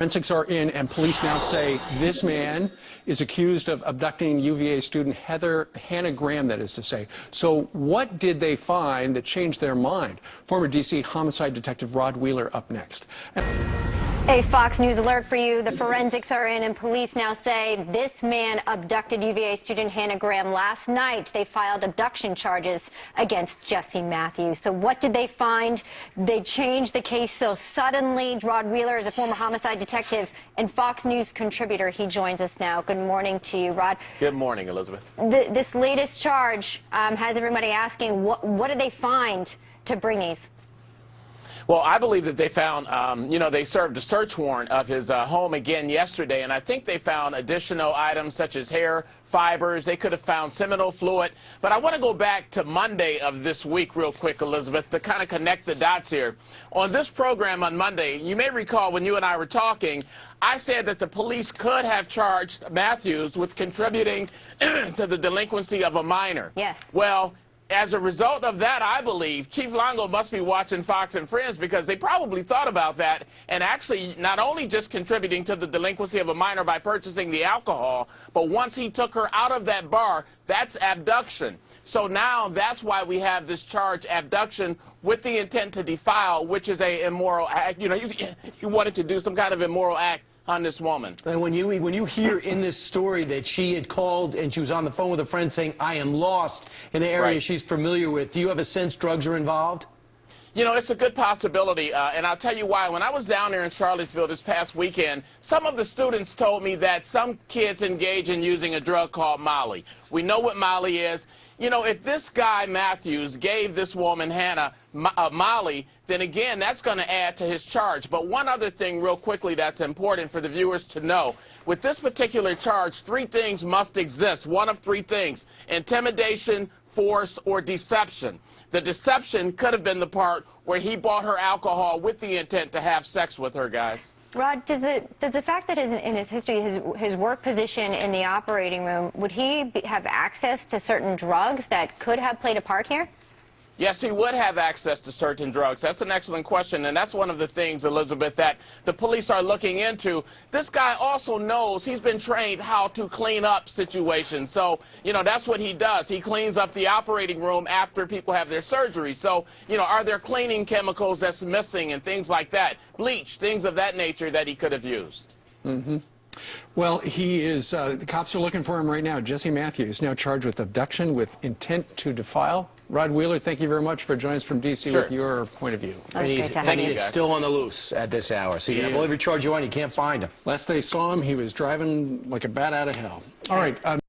Forensics are in, and police now say this man is accused of abducting UVA student Hannah Graham, that is to say. So what did they find that changed their mind? Former D.C. homicide detective Rod Wheeler up next. A Fox News alert for you. The forensics are in, and police now say this man abducted UVA student Hannah Graham last night. They filed abduction charges against Mathew. So what did they find? They changed the case so suddenly. Rod Wheeler is a former homicide detective and Fox News contributor. He joins us now. Good morning to you, Rod. Good morning, Elizabeth. This latest charge has everybody asking, what did they find to bring these? Well, I believe that they found, they served a search warrant of his home again yesterday, and I think they found additional items such as hair, fibers. They could have found seminal fluid. But I want to go back to Monday of this week real quick, Elizabeth, to kind of connect the dots here. On this program on Monday, you may recall when you and I were talking, I said that the police could have charged Matthews with contributing to the delinquency of a minor. Yes. Well, as a result of that, I believe Chief Longo must be watching Fox and Friends, because they probably thought about that and actually not only just contributing to the delinquency of a minor by purchasing the alcohol, but once he took her out of that bar, that's abduction. So now that's why we have this charge, abduction with the intent to defile, which is a immoral act. You know, he wanted to do some kind of immoral act on this woman. And when you hear in this story that she had called and she was on the phone with a friend saying, I am lost in an area she's familiar with, do you have a sense drugs are involved? You know, it's a good possibility, and I'll tell you why. When I was down there in Charlottesville this past weekend, some of the students told me that some kids engage in using a drug called Molly. We know what Molly is. You know, if this guy, Matthews, gave this woman, Hannah, Molly, then again, that's going to add to his charge. But one other thing real quickly that's important for the viewers to know. With this particular charge, three things must exist. One of three things: intimidation, force, or deception. The deception could have been the part where he bought her alcohol with the intent to have sex with her, guys. Rod, does the fact that in his history, his work position in the operating room, would he have access to certain drugs that could have played a part here? Yes, he would have access to certain drugs. That's an excellent question, and that's one of the things, Elizabeth, that the police are looking into. This guy also knows, he's been trained how to clean up situations. So, you know, that's what he does. He cleans up the operating room after people have their surgery. So, you know, are there cleaning chemicals that's missing and things like that? Bleach, things of that nature that he could have used. Mm-hmm. Well, he is, the cops are looking for him right now. Mathew is now charged with abduction with intent to defile. Rod Wheeler, thank you very much for joining us from D.C. with your point of view. And he is still on the loose at this hour, so you can have every charge you want, you can't find him. Last they saw him, he was driving like a bat out of hell. All right.